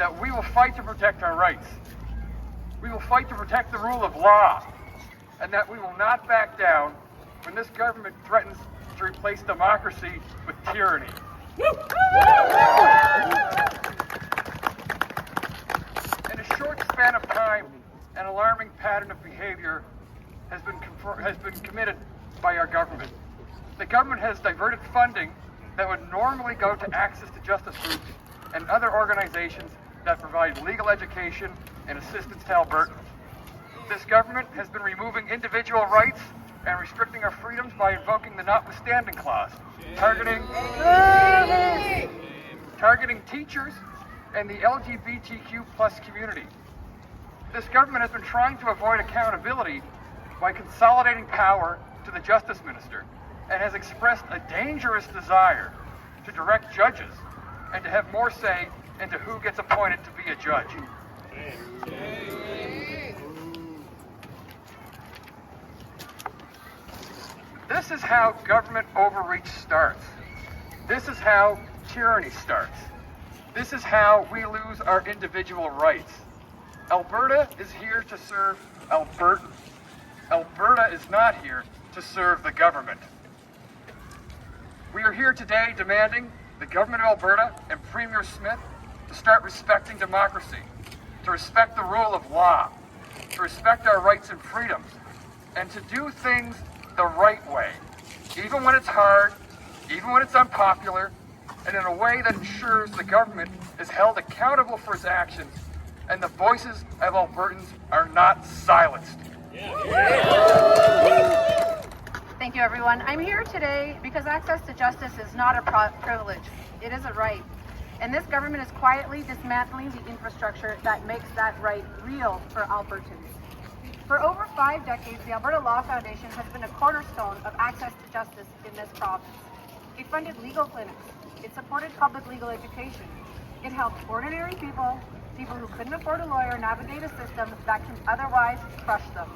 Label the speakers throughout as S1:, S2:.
S1: that we will fight to protect our rights. We will fight to protect the rule of law, and that we will not back down when this government threatens to replace democracy with tyranny. In a short span of time, an alarming pattern of behavior has been committed by our government. The government has diverted funding that would normally go to access to justice groups and other organizations that provide legal education and assistance to Albertans. This government has been removing individual rights and restricting our freedoms by invoking the notwithstanding clause, targeting teachers and the LGBTQ plus community. This government has been trying to avoid accountability by consolidating power to the Justice Minister and has expressed a dangerous desire to direct judges and to have more say into who gets appointed to be a judge. This is how government overreach starts. This is how tyranny starts. This is how we lose our individual rights. Alberta is here to serve Albertans. Alberta is not here to serve the government. We are here today demanding the government of Alberta and Premier Smith to start respecting democracy, to respect the rule of law, to respect our rights and freedoms, and to do things the right way, even when it's hard, even when it's unpopular, and in a way that ensures the government is held accountable for its actions and the voices of Albertans are not silenced.
S2: Thank you, everyone. I'm here today because access to justice is not a privilege. It is a right. And this government is quietly dismantling the infrastructure that makes that right real for Albertans. For over 5 decades, the Alberta Law Foundation has been a cornerstone of access to justice in this province. It funded legal clinics. It supported public legal education. It helped ordinary people who couldn't afford a lawyer, navigate a system that can otherwise crush them.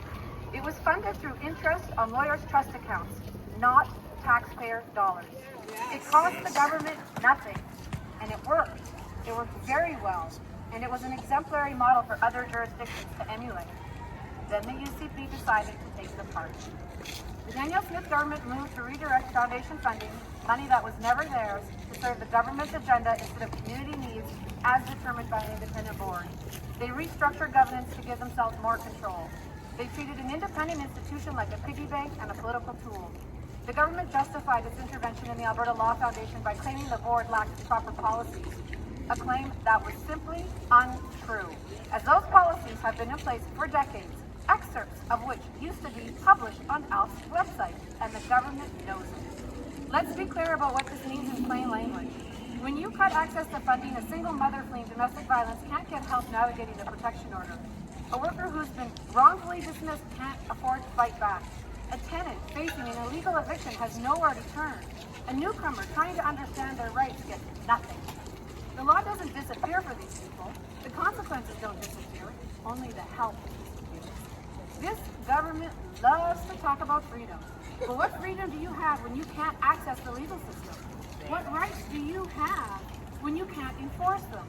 S2: It was funded through interest on lawyers' trust accounts, not taxpayer dollars. It cost the government nothing, and it worked. It worked very well, and it was an exemplary model for other jurisdictions to emulate. Then the UCP decided to take it apart. The Danielle Smith government moved to redirect foundation funding, money that was never theirs, to serve the government's agenda instead of community needs as determined by an independent board. They restructured governance to give themselves more control. They treated an independent institution like a piggy bank and a political tool. The government justified its intervention in the Alberta Law Foundation by claiming the board lacked proper policies, a claim that was simply untrue, as those policies have been in place for decades, excerpts of which used to be published on ALF's website, and the government knows it. Let's be clear about what this means in plain language. When you cut access to funding, a single mother fleeing domestic violence can't get help navigating the protection order. A worker who's been wrongfully dismissed can't afford to fight back. A tenant facing an illegal eviction has nowhere to turn. A newcomer trying to understand their rights gets nothing. The law doesn't disappear for these people. The consequences don't disappear. Only the help disappears. This government loves to talk about freedom. But what freedom do you have when you can't access the legal system? What rights do you have when you can't enforce them?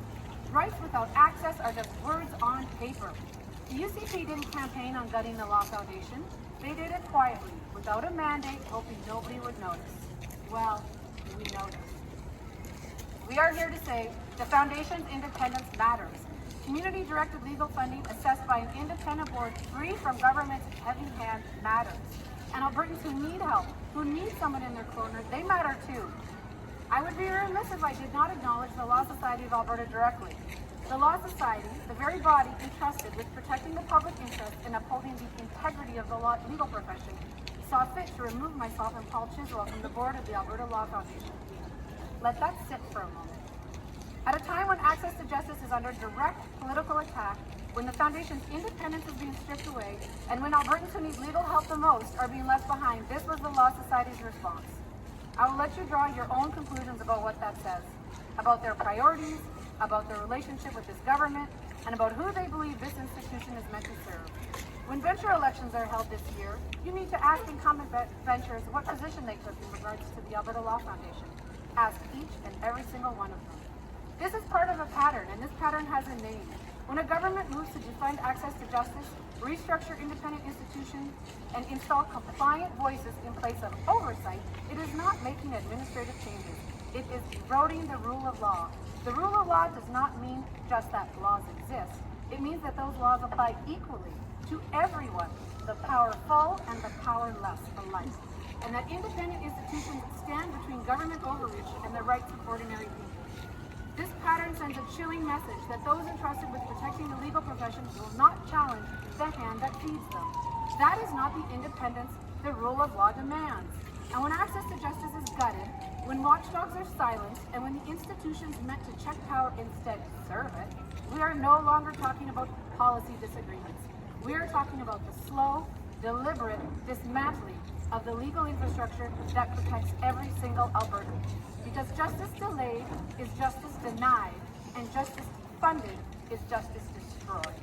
S2: Rights without access are just words on paper. The UCP didn't campaign on gutting the Law Foundation. They did it quietly, without a mandate, hoping nobody would notice. Well, we noticed. We are here to say the Foundation's independence matters. Community-directed legal funding assessed by an independent board free from government's heavy hand matters. And Albertans who need help, who need someone in their corner, they matter too. I would be remiss if I did not acknowledge the Law Society of Alberta directly. The Law Society, the very body entrusted with protecting the public interest and upholding the integrity of the legal profession, saw fit to remove myself and Paul Chiswell from the board of the Alberta Law Foundation. Let that sit for a moment. At a time when access to justice is under direct political attack, when the Foundation's independence is being stripped away, and when Albertans who need legal help the most are being left behind, this was the Law Society's response. I will let you draw your own conclusions about what that says, about their priorities, about their relationship with this government, and about who they believe this institution is meant to serve. When venture elections are held this year, you need to ask incumbent ventures what position they took in regards to the Alberta Law Foundation. Ask each and every single one of them. This is part of a pattern, and this pattern has government moves to defund access to justice, restructure independent institutions, and install compliant voices in place of oversight, it is not making administrative changes. It is eroding the rule of law. The rule of law does not mean just that laws exist. It means that those laws apply equally to everyone, the powerful and the powerless alike, and that independent institutions stand between government overreach and the rights of ordinary people. This pattern sends a chilling message that those entrusted with protecting the legal profession will not challenge the hand that feeds them. That is not the independence the rule of law demands. And when access to justice is gutted, when watchdogs are silenced, and when the institutions meant to check power instead serve it, we are no longer talking about policy disagreements. We are talking about the slow, deliberate dismantling of the legal infrastructure that protects every single Albertan. Because justice delayed is justice denied, and justice funded is justice destroyed.